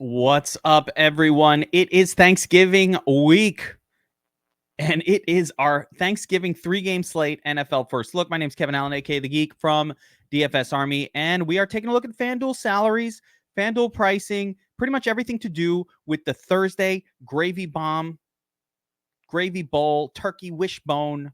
What's up, everyone? It is Thanksgiving week, and it is our Thanksgiving three-game slate NFL First Look. My name is Kevin Allen, aka the Geek from DFS Army, and we are taking a look at FanDuel salaries, FanDuel pricing, pretty much everything to do with the Thursday Gravy Bomb, Gravy Bowl, Turkey Wishbone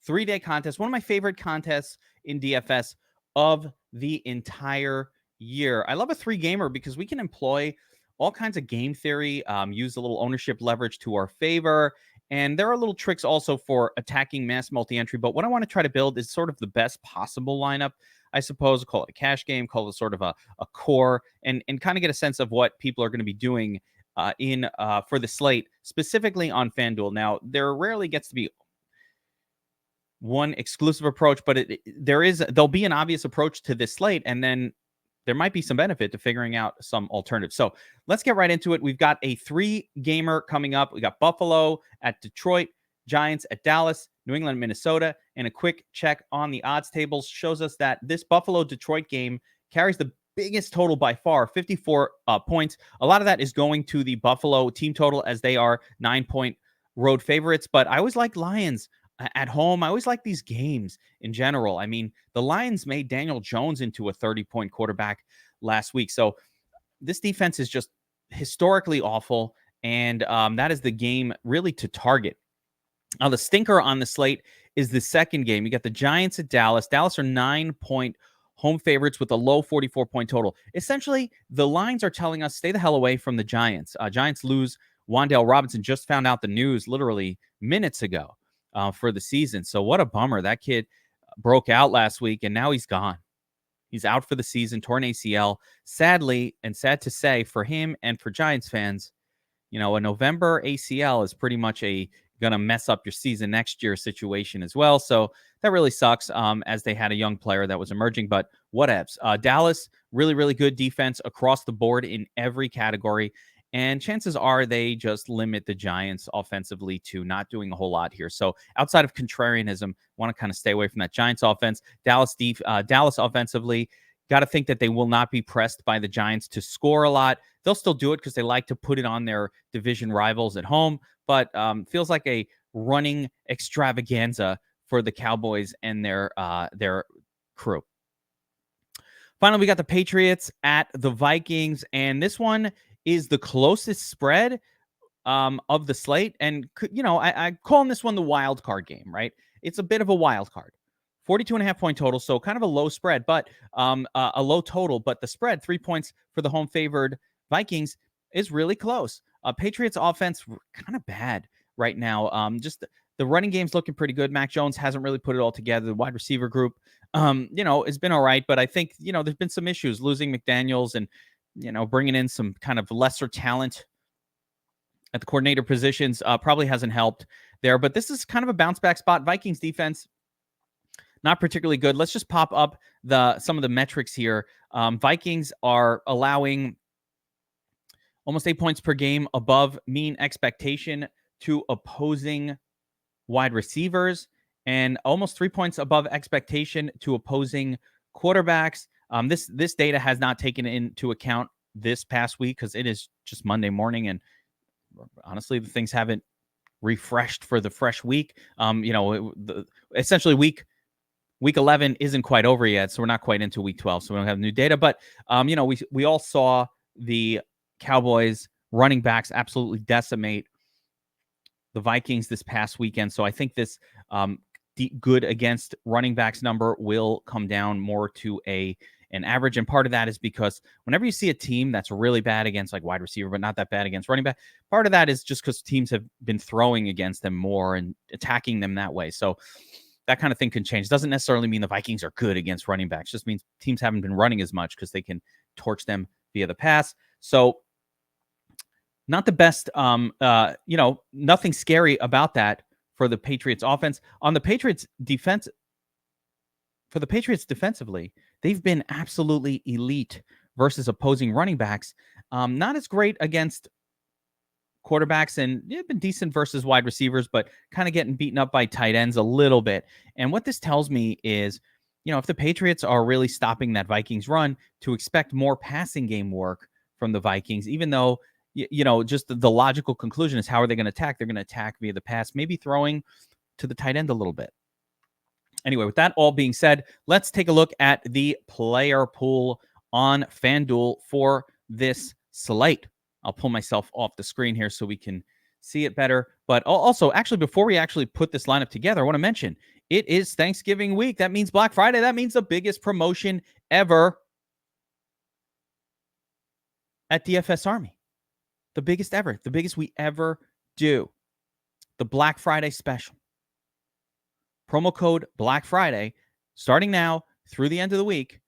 three-day contest. One of my favorite contests in DFS of the entire year. I love a three-gamer because we can employ all kinds of game theory, use a little ownership leverage to our favor. And there are little tricks also for attacking mass multi-entry. But what I want to try to build is sort of the best possible lineup, I suppose. Call it a cash game, call it sort of a core, and kind of get a sense of what people are going to be doing for the slate, specifically on FanDuel. Now, there rarely gets to be one exclusive approach, but there'll be an obvious approach to this slate, and then there might be some benefit to figuring out some alternatives. So let's get right into it. We've got a three-gamer coming up. We got Buffalo at Detroit, Giants at Dallas, New England, Minnesota, and a quick check on the odds tables shows us that this Buffalo-Detroit game carries the biggest total by far, 54 points. A lot of that is going to the Buffalo team total as they are 9-point road favorites, but I always like Lions at home. I always like these games in general. I mean, the Lions made Daniel Jones into a 30-point quarterback last week. So this defense is just historically awful, and that is the game really to target. Now, the stinker on the slate is the second game. You got the Giants at Dallas. Dallas are 9-point home favorites with a low 44-point total. Essentially, the lines are telling us stay the hell away from the Giants. Giants lose Wan'Dale Robinson. Just found out the news literally minutes ago. For the season. So what a bummer. That kid broke out last week, and now he's gone. He's out for the season, torn ACL. Sadly, and sad to say for him and for Giants fans, a November ACL is pretty much going to mess up your season next year situation as well. So that really sucks as they had a young player that was emerging, but whatevs. Dallas, really, really good defense across the board in every category. And chances are they just limit the Giants offensively to not doing a whole lot here. So outside of contrarianism, want to kind of stay away from that Giants offense. Dallas offensively, got to think that they will not be pressed by the Giants to score a lot. They'll still do it because they like to put it on their division rivals at home, but feels like a running extravaganza for the Cowboys and their crew. Finally, we got the Patriots at the Vikings, and this one is the closest spread of the slate. And, I calling this one the wild card game, right? It's a bit of a wild card. 42.5-point total, so kind of a low spread, but a low total. But the spread, 3 points for the home favored Vikings, is really close. Patriots offense, kind of bad right now. Just the running game's looking pretty good. Mac Jones hasn't really put it all together. The wide receiver group, has been all right. But I think, there's been some issues losing McDaniels and, bringing in some kind of lesser talent at the coordinator positions probably hasn't helped there. But this is kind of a bounce back spot. Vikings defense, not particularly good. Let's just pop up some of the metrics here. Vikings are allowing almost 8 points per game above mean expectation to opposing wide receivers and almost 3 points above expectation to opposing quarterbacks. This data has not taken into account this past week because it is just Monday morning, and honestly, the things haven't refreshed for the fresh week. Essentially week 11 isn't quite over yet, so we're not quite into week 12, so we don't have new data. But we all saw the Cowboys running backs absolutely decimate the Vikings this past weekend. So I think this good against running backs number will come down more to an average. And part of that is because whenever you see a team that's really bad against like wide receiver, but not that bad against running back, part of that is just because teams have been throwing against them more and attacking them that way. So that kind of thing can change. Doesn't necessarily mean the Vikings are good against running backs. Just means teams haven't been running as much because they can torch them via the pass. So not the best, nothing scary about that for the Patriots offense. On the Patriots defense, for the Patriots defensively, they've been absolutely elite versus opposing running backs. Not as great against quarterbacks, and they've been decent versus wide receivers, but kind of getting beaten up by tight ends a little bit. And what this tells me is, if the Patriots are really stopping that Vikings run, to expect more passing game work from the Vikings, even though, just the logical conclusion is how are they going to attack? They're going to attack via the pass, maybe throwing to the tight end a little bit. Anyway, with that all being said, let's take a look at the player pool on FanDuel for this slate. I'll pull myself off the screen here so we can see it better. But also, actually, before we actually put this lineup together, I want to mention it is Thanksgiving week. That means Black Friday. That means the biggest promotion ever at DFS Army. The biggest ever. The biggest we ever do. The Black Friday special. Promo code Black Friday, starting now through the end of the week.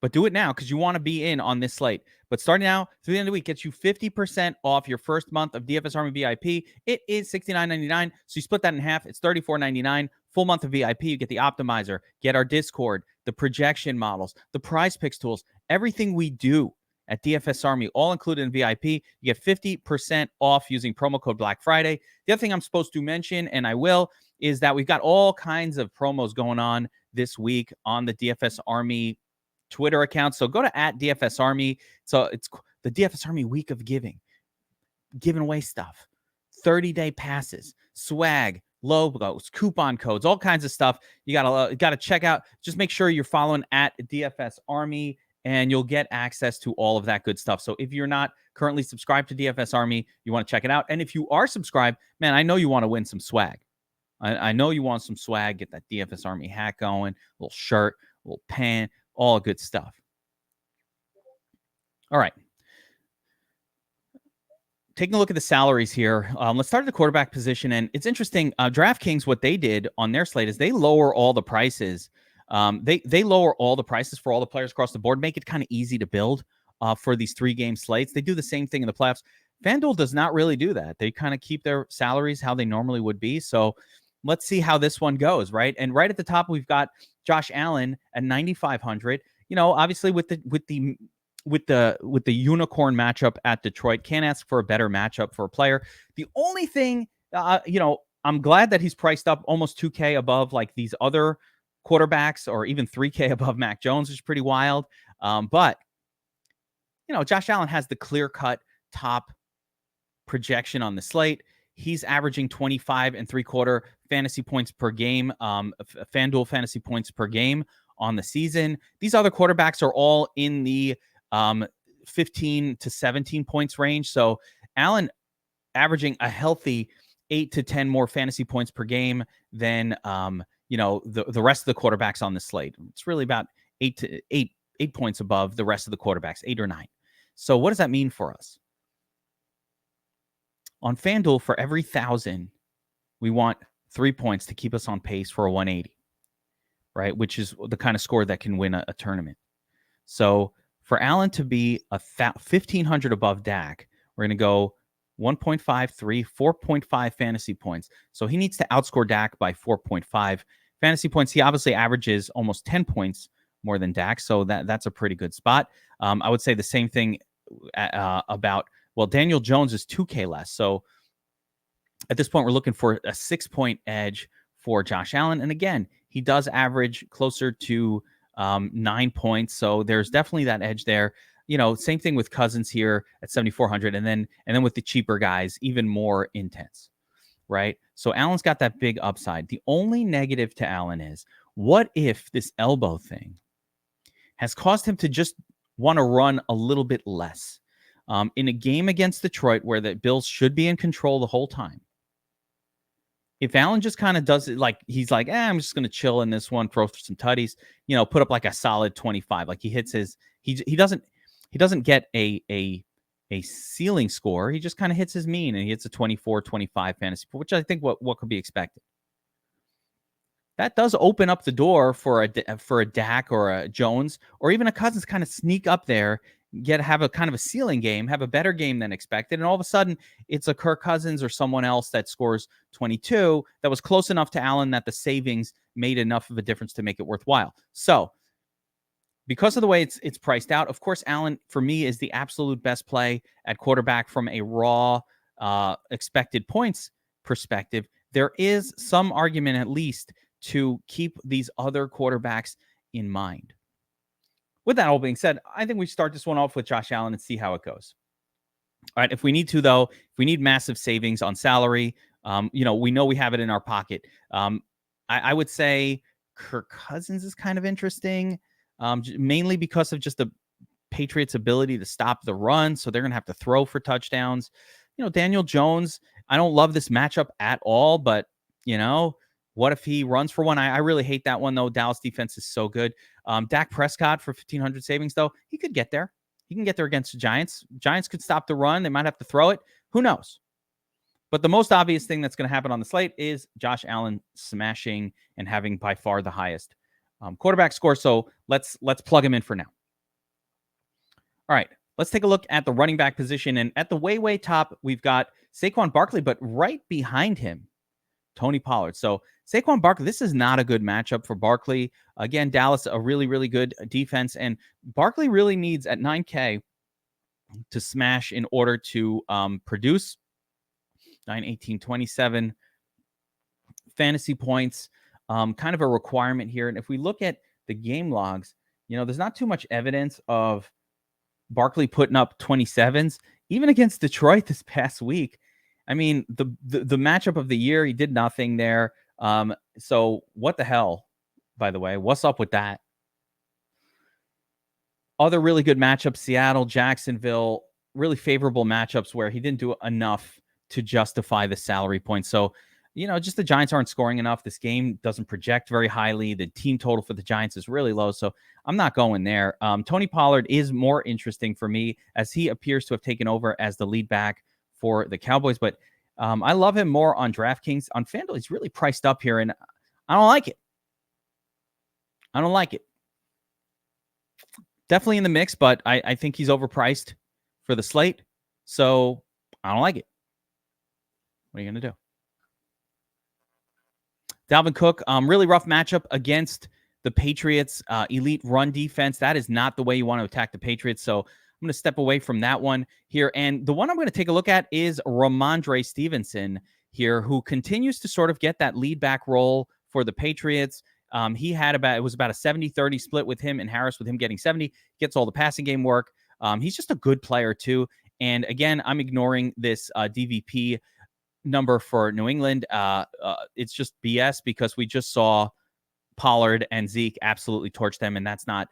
But do it now because you want to be in on this slate. But starting now through the end of the week gets you 50% off your first month of DFS Army VIP. It is $69.99. So you split that in half. It's $34.99. Full month of VIP. You get the optimizer, get our Discord, the projection models, the prize picks tools, everything we do at DFS Army, all included in VIP. You get 50% off using promo code Black Friday. The other thing I'm supposed to mention, and I will, is that we've got all kinds of promos going on this week on the DFS Army Twitter account. So go to @DFS Army. So it's the DFS Army week of giving away stuff, 30-day passes, swag, logos, coupon codes, all kinds of stuff. You gotta check out. Just make sure you're following @DFS Army, and you'll get access to all of that good stuff. So if you're not currently subscribed to DFS Army, you want to check it out. And if you are subscribed, man, I know you want to win some swag. I know you want some swag. Get that DFS Army hat going, little shirt, little pen, all good stuff. All right. Taking a look at the salaries here. Let's start at the quarterback position. And it's interesting. DraftKings, what they did on their slate is they lower all the prices. They lower all the prices for all the players across the board, make it kind of easy to build for these 3-game slates. They do the same thing in the playoffs. FanDuel does not really do that. They kind of keep their salaries how they normally would be. So let's see how this one goes, right? And right at the top, we've got Josh Allen at 9,500. Obviously with the unicorn matchup at Detroit, can't ask for a better matchup for a player. The only thing, I'm glad that he's priced up almost 2K above like these other quarterbacks, or even 3K above Mac Jones, which is pretty wild. But Josh Allen has the clear-cut top projection on the slate. He's averaging 25.75 fantasy points per game, FanDuel fantasy points per game on the season. These other quarterbacks are all in the 15 to 17 points range. So Allen averaging a healthy 8 to 10 more fantasy points per game than the rest of the quarterbacks on the slate. It's really about 8 points above the rest of the quarterbacks, 8 or 9. So what does that mean for us? On FanDuel, for every 1,000, we want 3 points to keep us on pace for a 180, right? Which is the kind of score that can win a tournament. So for Allen to be 1,500 above Dak, we're going to go 1.53, 4.5 fantasy points. So he needs to outscore Dak by 4.5 fantasy points. He obviously averages almost 10 points more than Dak, so that's a pretty good spot. I would say the same thing about, Daniel Jones is 2K less. So at this point, we're looking for a 6-point edge for Josh Allen. And again, he does average closer to 9 points. So there's definitely that edge there. Same thing with Cousins here at 7,400. And then with the cheaper guys, even more intense, right? So Allen's got that big upside. The only negative to Allen is, what if this elbow thing has caused him to just want to run a little bit less? In a game against Detroit where the Bills should be in control the whole time, if Allen just kind of does it like he's like, I'm just going to chill in this one, throw some tutties, put up like a solid 25, like he hits his, he doesn't get a ceiling score. He just kind of hits his mean, and he hits a 24, 25 fantasy, which I think what could be expected. That does open up the door for a Dak or a Jones or even a Cousins kind of sneak up there, have a kind of a ceiling game, have a better game than expected. And all of a sudden it's a Kirk Cousins or someone else that scores 22 that was close enough to Allen that the savings made enough of a difference to make it worthwhile. So because of the way it's priced out, of course, Allen for me is the absolute best play at quarterback from a raw expected points perspective. There is some argument at least to keep these other quarterbacks in mind. with that all being said, I think we start this one off with Josh Allen and see how it goes. All right. If we need to, though, if we need massive savings on salary, we know we have it in our pocket. I would say Kirk Cousins is kind of interesting, mainly because of just the Patriots' ability to stop the run. So they're going to have to throw for touchdowns. Daniel Jones, I don't love this matchup at all, but, what if he runs for one? I really hate that one, though. Dallas defense is so good. Dak Prescott for 1,500 savings, though, he could get there. He can get there against the Giants. Giants could stop the run. They might have to throw it. Who knows? But the most obvious thing that's going to happen on the slate is Josh Allen smashing and having by far the highest quarterback score. So let's plug him in for now. All right, let's take a look at the running back position. And at the way top, we've got Saquon Barkley, but right behind him, Tony Pollard. So Saquon Barkley, this is not a good matchup for Barkley. Again, Dallas, a really, really good defense. And Barkley really needs at 9K to smash in order to produce 9, 18, 27 fantasy points. Kind of a requirement here. And if we look at the game logs, there's not too much evidence of Barkley putting up 27s, even against Detroit this past week. I mean, the matchup of the year, he did nothing there. So what the hell, by the way? What's up with that? Other really good matchups, Seattle, Jacksonville, really favorable matchups where he didn't do enough to justify the salary points. So, just the Giants aren't scoring enough. This game doesn't project very highly. The team total for the Giants is really low. So I'm not going there. Tony Pollard is more interesting for me as he appears to have taken over as the lead back for the Cowboys. But I love him more on DraftKings. On FanDuel, he's really priced up here, and I don't like it. Definitely in the mix, but I think he's overpriced for the slate. So I don't like it. What are you going to do? Dalvin Cook, really rough matchup against the Patriots' elite run defense. That is not the way you want to attack the Patriots. So I'm going to step away from that one here. And the one I'm going to take a look at is Ramondre Stevenson here, who continues to sort of get that lead back role for the Patriots. It was about a 70-30 split with him and Harris, with him getting 70, gets all the passing game work. He's just a good player too. And again, I'm ignoring this DVP number for New England. It's just BS because we just saw Pollard and Zeke absolutely torch them, and that's not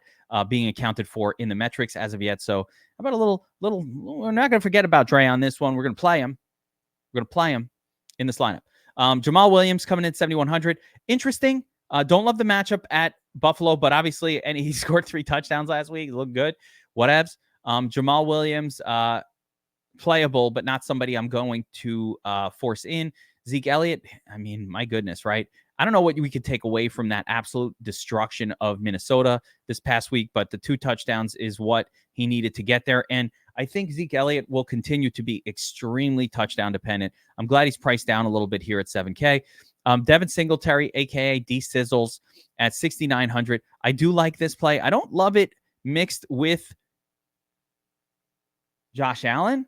being accounted for in the metrics as of yet. So how about a little, we're not going to forget about Dre on this one. We're going to play him. We're going to play him in this lineup. Jamal Williams coming in 7,100. Interesting. Don't love the matchup at Buffalo, but obviously, and he scored 3 touchdowns last week. He looked good. Whatevs. Jamal Williams, playable, but not somebody I'm going to force in. Zeke Elliott, I mean, my goodness, right? I don't know what we could take away from that absolute destruction of Minnesota this past week, but the 2 touchdowns is what he needed to get there. And I think Zeke Elliott will continue to be extremely touchdown dependent. I'm glad he's priced down a little bit here at 7K. Devin Singletary, a.k.a. D-Sizzles, at 6,900. I do like this play. I don't love it mixed with Josh Allen,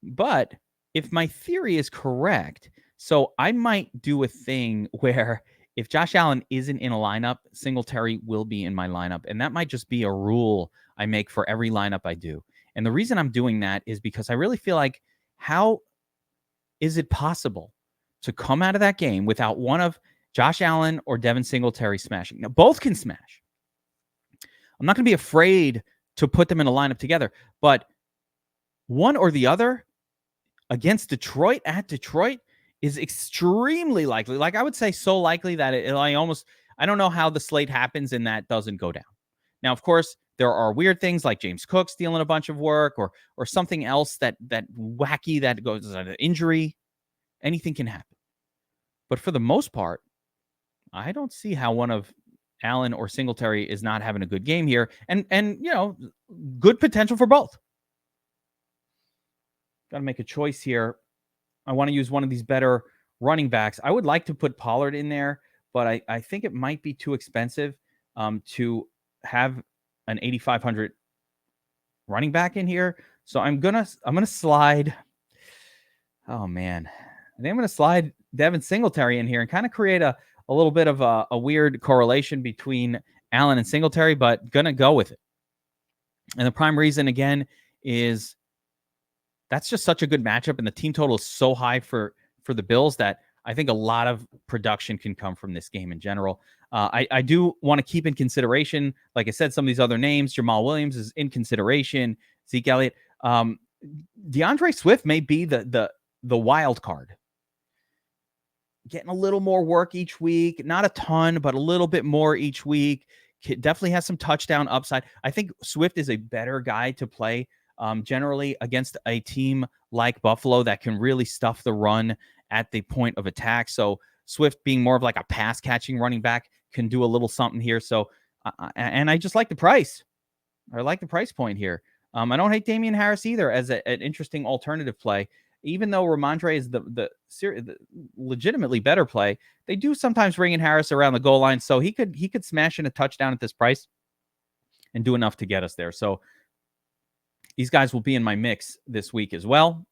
but if my theory is correct, so I might do a thing where if Josh Allen isn't in a lineup, Singletary will be in my lineup. And that might just be a rule I make for every lineup I do. And the reason I'm doing that is because I really feel like, how is it possible to come out of that game without one of Josh Allen or Devin Singletary smashing? Now, both can smash. I'm not going to be afraid to put them in a lineup together, but one or the other against Detroit at Detroit is extremely likely. Like, I would say so likely that I don't know how the slate happens and that doesn't go down. Now, of course, there are weird things like James Cook stealing a bunch of work or something else that wacky that goes an injury. Anything can happen. But for the most part, I don't see how one of Allen or Singletary is not having a good game here. And good potential for both. Got to make a choice here. I want to use one of these better running backs. I would like to put Pollard in there, but I think it might be too expensive to have an 8,500 running back in here. So I'm gonna slide. Oh man, I think I'm gonna slide Devin Singletary in here and kind of create a little bit of a weird correlation between Allen and Singletary, but gonna go with it. And the prime reason, again, is that's just such a good matchup, and the team total is so high for the Bills that I think a lot of production can come from this game in general. I do want to keep in consideration, like I said, some of these other names. Jamal Williams is in consideration. Zeke Elliott. DeAndre Swift may be the wild card. Getting a little more work each week. Not a ton, but a little bit more each week. Definitely has some touchdown upside. I think Swift is a better guy to play generally against a team like Buffalo that can really stuff the run at the point of attack. So Swift being more of like a pass catching running back can do a little something here. So, and I just like the price. I like the price point here. I don't hate Damian Harris either as an interesting alternative play. Even though Ramondre is the legitimately better play, they do sometimes bring in Harris around the goal line, so he could smash in a touchdown at this price and do enough to get us there. So these guys will be in my mix this week as well.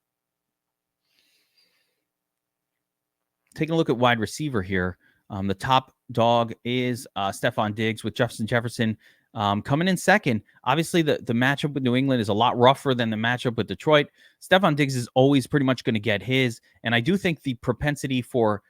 Taking a look at wide receiver here. The top dog is Stephon Diggs with Justin Jefferson coming in second. Obviously, the matchup with New England is a lot rougher than the matchup with Detroit. Stephon Diggs is always pretty much going to get his. And I do think the propensity for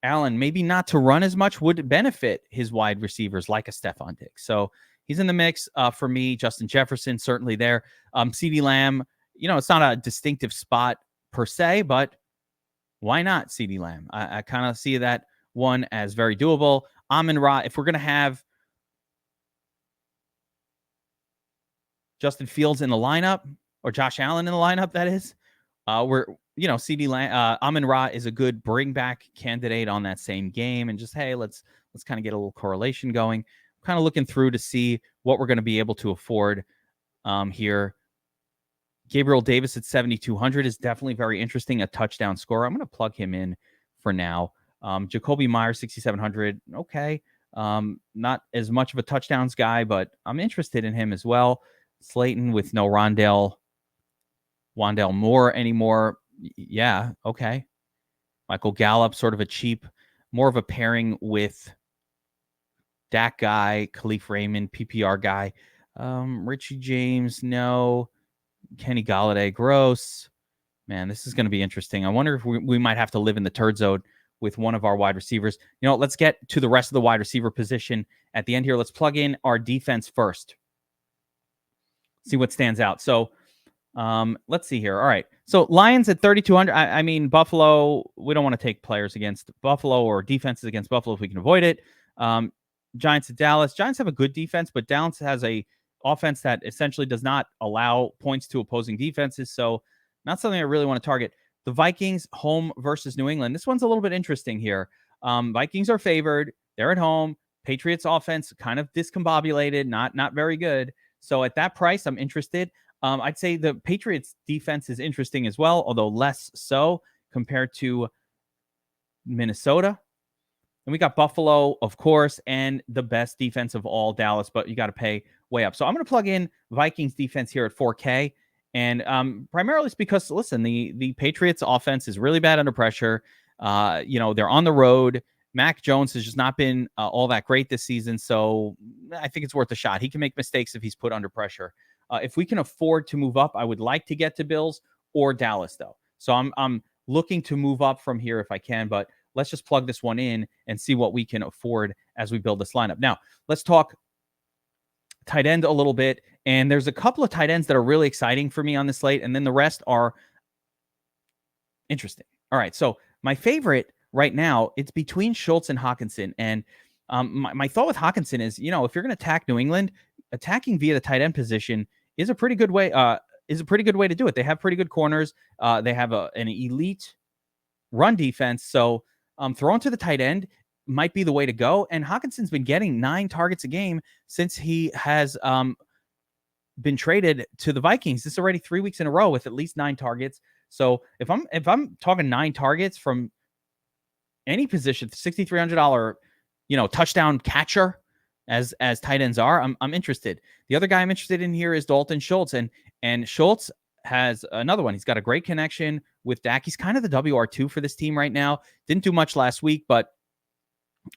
Allen maybe not to run as much would benefit his wide receivers like a Stephon Diggs. So he's in the mix for me. Justin Jefferson, certainly there. CeeDee Lamb, it's not a distinctive spot per se, but why not CeeDee Lamb? I kind of see that one as very doable. Amon-Ra, if we're going to have Justin Fields in the lineup, or Josh Allen in the lineup, that is, CeeDee Lamb, Amon-Ra is a good bring back candidate on that same game. And just, hey, let's kind of get a little correlation going. Kind of looking through to see what we're going to be able to afford here. Gabriel Davis at 7,200 is definitely very interesting. A touchdown scorer. I'm going to plug him in for now. Jacoby Myers, 6,700. Okay. Not as much of a touchdowns guy, but I'm interested in him as well. Slayton with no Wandale Moore anymore. Yeah. Okay. Michael Gallup, sort of a cheap, more of a pairing with Dak guy, Khalif Raymond, PPR guy. Richie James, no. Kenny Galladay, gross. Man, this is going to be interesting. I wonder if we might have to live in the turd zone with one of our wide receivers. Let's get to the rest of the wide receiver position at the end here. Let's plug in our defense first. See what stands out. So let's see here. All right. So Lions at 3,200. I mean, Buffalo, we don't want to take players against Buffalo or defenses against Buffalo if we can avoid it. Giants at Dallas. Giants have a good defense, but Dallas has a offense that essentially does not allow points to opposing defenses. So not something I really want to target. The Vikings home versus New England. This one's a little bit interesting here. Vikings are favored. They're at home. Patriots offense kind of discombobulated, not very good. So at that price, I'm interested. I'd say the Patriots defense is interesting as well, although less so compared to Minnesota. And we got Buffalo, of course, and the best defense of all, Dallas, but you got to pay way up. So I'm going to plug in Vikings defense here at 4K. And primarily it's because, listen, the Patriots offense is really bad under pressure. They're on the road. Mac Jones has just not been all that great this season. So I think it's worth a shot. He can make mistakes if he's put under pressure. If we can afford to move up, I would like to get to Bills or Dallas, though. So I'm looking to move up from here if I can, but let's just plug this one in and see what we can afford as we build this lineup. Now, let's talk tight end a little bit. And there's a couple of tight ends that are really exciting for me on this slate, and then the rest are interesting. All right, so my favorite right now, it's between Schultz and Hawkinson. And my thought with Hawkinson is, if you're going to attack New England, attacking via the tight end position is a pretty good way. To do it. They have pretty good corners. They have an elite run defense. So throwing to the tight end might be the way to go. And Hawkinson's been getting 9 targets a game since he has been traded to the Vikings. This is already 3 weeks in a row with at least 9 targets. So if I'm talking 9 targets from any position, $6,300, touchdown catcher as tight ends are, I'm interested. The other guy I'm interested in here is Dalton Schultz, and Schultz has another one. He's got a great connection with Dak. He's kind of the WR2 for this team right now. Didn't do much last week, but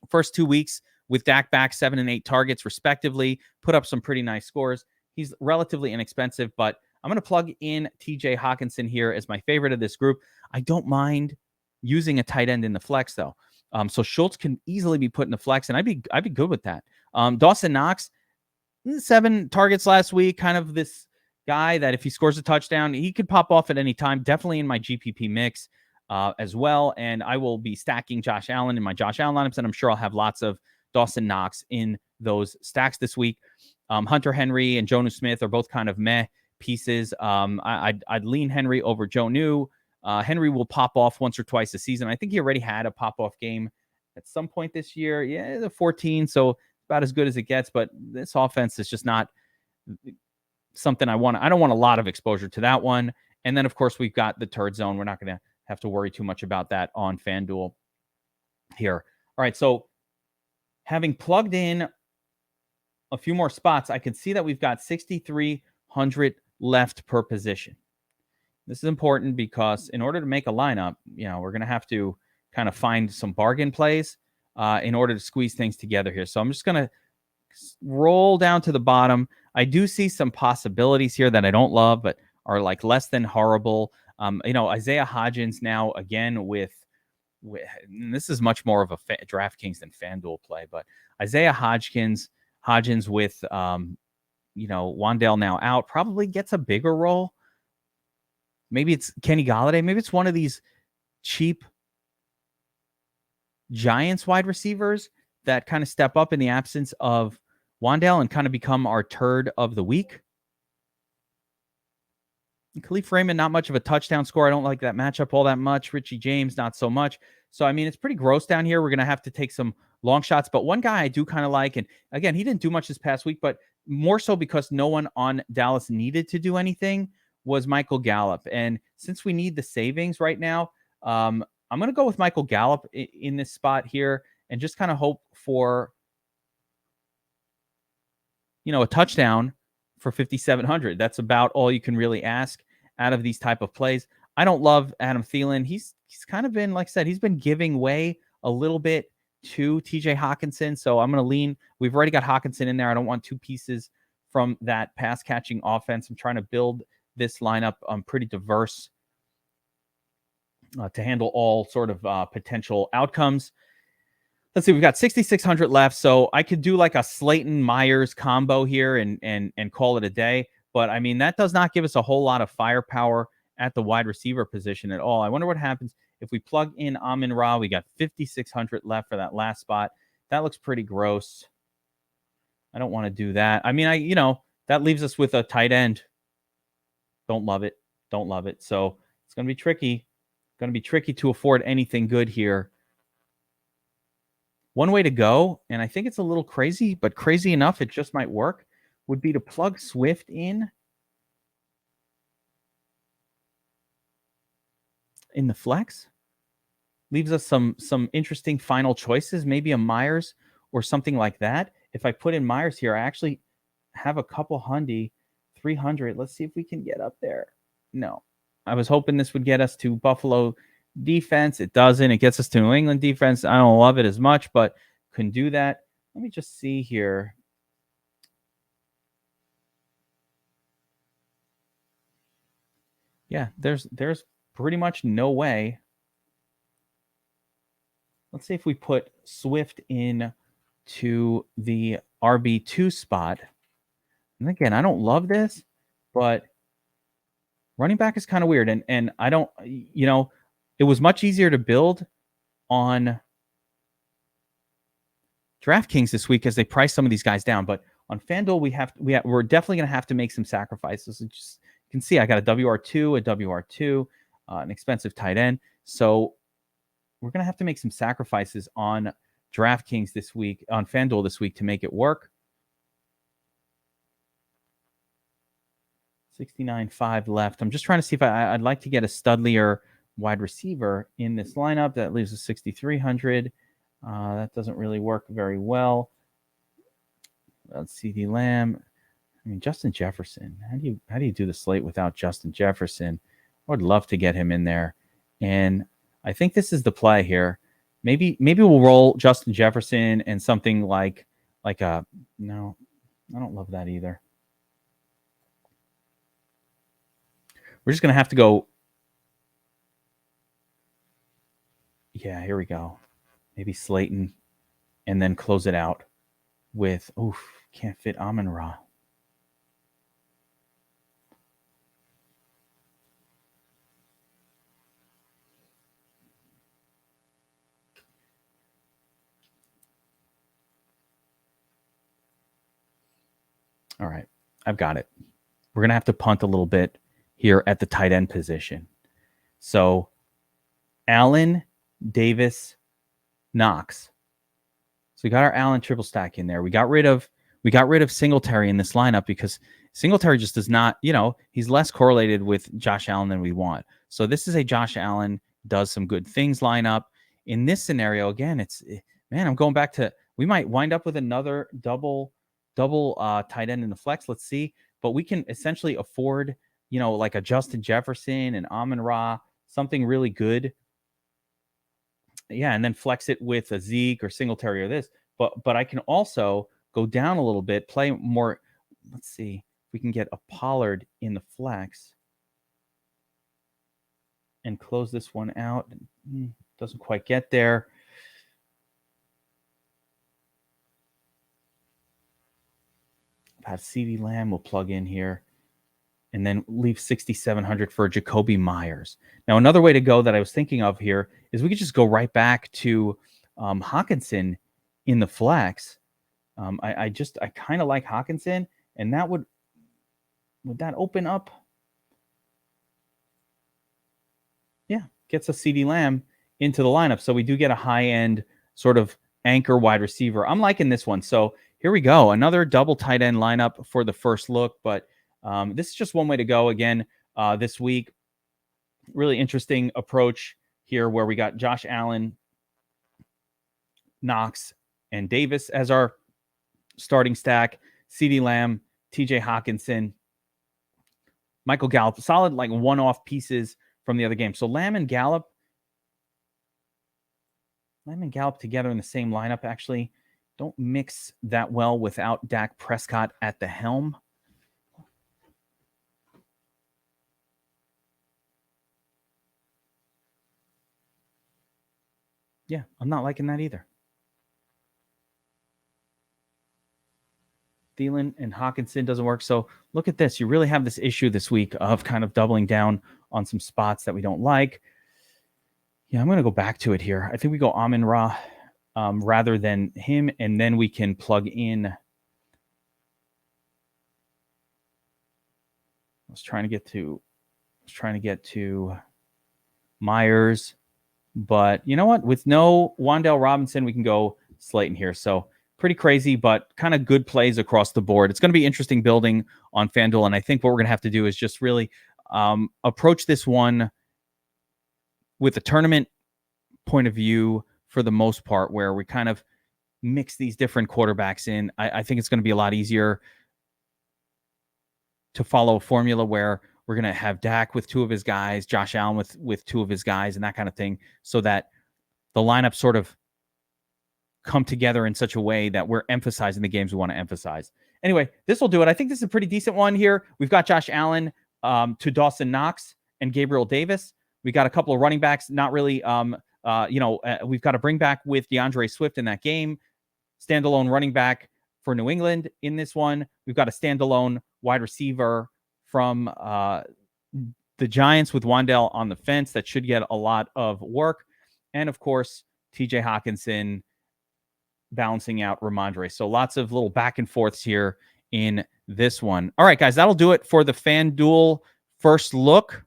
first 2 weeks with Dak back, 7 and 8 targets respectively, put up some pretty nice scores. He's relatively inexpensive, but I'm going to plug in TJ Hawkinson here as my favorite of this group. I don't mind using a tight end in the flex, though. So Schultz can easily be put in the flex, and I'd be good with that. Dawson Knox, 7 targets last week, kind of this guy that if he scores a touchdown, he could pop off at any time. Definitely in my GPP mix as well. And I will be stacking Josh Allen in my Josh Allen lineups, and I'm sure I'll have lots of Dawson Knox in those stacks this week. Hunter Henry and Jonnu Smith are both kind of meh pieces. I'd lean Henry over Jonnu. Henry will pop off once or twice a season. I think he already had a pop-off game at some point this year. Yeah, the 14, so about as good as it gets, but this offense is just not something I want. I don't want a lot of exposure to that one. And then, of course, we've got the turd zone. We're not going to have to worry too much about that on FanDuel here. All right, so having plugged in a few more spots, I can see that we've got 6,300 left per position. This is important because in order to make a lineup, we're going to have to kind of find some bargain plays in order to squeeze things together here. So I'm just going to roll down to the bottom. I do see some possibilities here that I don't love, but are like less than horrible. Isaiah Hodgins now again with this is much more of a DraftKings than FanDuel play, but Isaiah Hodgins with Wan'Dale now out probably gets a bigger role. Maybe it's Kenny Golladay. Maybe it's one of these cheap Giants wide receivers that kind of step up in the absence of Wan'Dale and kind of become our turd of the week. Khalif Raymond, not much of a touchdown score. I don't like that matchup all that much. Richie James, not so much. So, it's pretty gross down here. We're going to have to take some long shots. But one guy I do kind of like, and again, he didn't do much this past week, but more so because no one on Dallas needed to do anything, was Michael Gallup. And since we need the savings right now, I'm going to go with Michael Gallup in this spot here and just kind of hope for, a touchdown for 5,700. That's about all you can really ask out of these type of plays. I don't love Adam Thielen. He's kind of been, like I said, he's been giving way a little bit to TJ Hawkinson. So I'm going to lean. We've already got Hawkinson in there. I don't want two pieces from that pass catching offense. I'm trying to build this lineup pretty diverse to handle all sort of potential outcomes. Let's see, we've got 6,600 left, so I could do like a Slayton-Myers combo here and call it a day. But, that does not give us a whole lot of firepower at the wide receiver position at all. I wonder what happens if we plug in Amon-Ra. We got 5,600 left for that last spot. That looks pretty gross. I don't want to do that. That leaves us with a tight end. Don't love it. So it's going to be tricky. Going to be tricky to afford anything good here. One way to go, and I think it's a little crazy, but crazy enough it just might work, would be to plug Swift in the flex. Leaves us some interesting final choices, maybe a Myers or something like that. If I put in Myers here, I actually have a couple 300. Let's see if we can get up there. No. I was hoping this would get us to Buffalo defense. It doesn't. It gets us to New England defense. I don't love it as much, but can do that. Let me just see here. Yeah, there's pretty much no way. Let's see if we put Swift in to the RB2 spot. And again, I don't love this, but running back is kind of weird. And I don't, it was much easier to build on DraftKings this week as they price some of these guys down. But on FanDuel, we're definitely going to have to make some sacrifices. You can see I got a WR2, an expensive tight end. So we're going to have to make some sacrifices on DraftKings this week, on FanDuel this week to make it work. 69.5 left. I'm just trying to see if I'd like to get a studlier wide receiver in this lineup. That leaves us 6,300. That doesn't really work very well. Let's see, CeeDee Lamb. Justin Jefferson. How do you do the slate without Justin Jefferson? I would love to get him in there. And I think this is the play here. Maybe we'll roll Justin Jefferson and something like a no. I don't love that either. We're just gonna have to go. Yeah, here we go. Maybe Slayton, and then close it out with can't fit Amon-Ra. All right, I've got it. We're going to have to punt a little bit here at the tight end position. So Allen, Davis, Knox. So we got our Allen triple stack in there. We got rid of Singletary in this lineup because Singletary just does not, he's less correlated with Josh Allen than we want. So this is a Josh Allen does some good things lineup. In this scenario, again, I'm going back to, we might wind up with another double tight end in the flex. Let's see. But we can essentially afford, like a Justin Jefferson and Amon-Ra, something really good. Yeah, and then flex it with a Zeke or Singletary or this. But I can also go down a little bit, play more. Let's see if we can get a Pollard in the flex and close this one out. Doesn't quite get there. Have CeeDee Lamb will plug in here and then leave 6,700 for Jacoby Myers. Now, another way to go that I was thinking of here is we could just go right back to Hawkinson in the flex. I kind of like Hawkinson, and that would that open up? Yeah, gets a CeeDee Lamb into the lineup. So we do get a high-end sort of anchor wide receiver. I'm liking this one. So here we go. Another double tight end lineup for the first look, but this is just one way to go again this week. Really interesting approach here where we got Josh Allen, Knox, and Davis as our starting stack. CeeDee Lamb, TJ Hawkinson, Michael Gallup, solid like one-off pieces from the other game. So Lamb and Gallup together in the same lineup actually don't mix that well without Dak Prescott at the helm. Yeah, I'm not liking that either. Thielen and Hawkinson doesn't work. So look at this. You really have this issue this week of kind of doubling down on some spots that we don't like. Yeah, I'm going to go back to it here. I think we go Amon-Ra rather than him, and then we can plug in. I was trying to get to Myers, but you know what? With no Wan'Dale Robinson, we can go Slayton here. So pretty crazy, but kind of good plays across the board. It's going to be interesting building on FanDuel, and I think what we're going to have to do is just really approach this one with a tournament point of view for the most part, where we kind of mix these different quarterbacks in. I think it's going to be a lot easier to follow a formula where we're going to have Dak with two of his guys, Josh Allen with two of his guys, and that kind of thing, so that the lineup sort of come together in such a way that we're emphasizing the games we want to emphasize. Anyway, this will do it. I think this is a pretty decent one here. We've got Josh Allen to Dawson Knox and Gabriel Davis. We got a couple of running backs, not really, we've got to bring back with DeAndre Swift in that game. Standalone running back for New England in this one. We've got a standalone wide receiver from the Giants with Wan'Dale on the fence that should get a lot of work. And of course, TJ Hawkinson balancing out Ramondre. So lots of little back and forths here in this one. All right, guys, that'll do it for the FanDuel first look.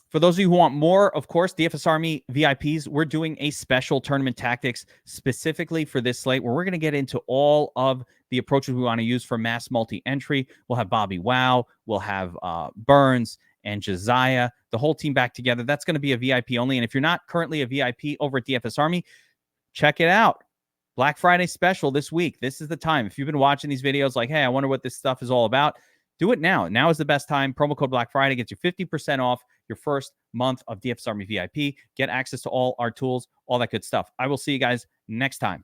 For those of you who want more, of course, DFS Army VIPs, we're doing a special tournament tactics specifically for this slate where we're going to get into all of the approaches we want to use for mass multi-entry. We'll have Bobby Wow, we'll have Burns and Josiah, the whole team back together. That's going to be a VIP only. And if you're not currently a VIP over at DFS Army, check it out. Black Friday special this week. This is the time. If you've been watching these videos like, hey, I wonder what this stuff is all about, do it now. Now is the best time. Promo code Black Friday gets you 50% off your first month of DFS Army VIP. Get access to all our tools, all that good stuff. I will see you guys next time.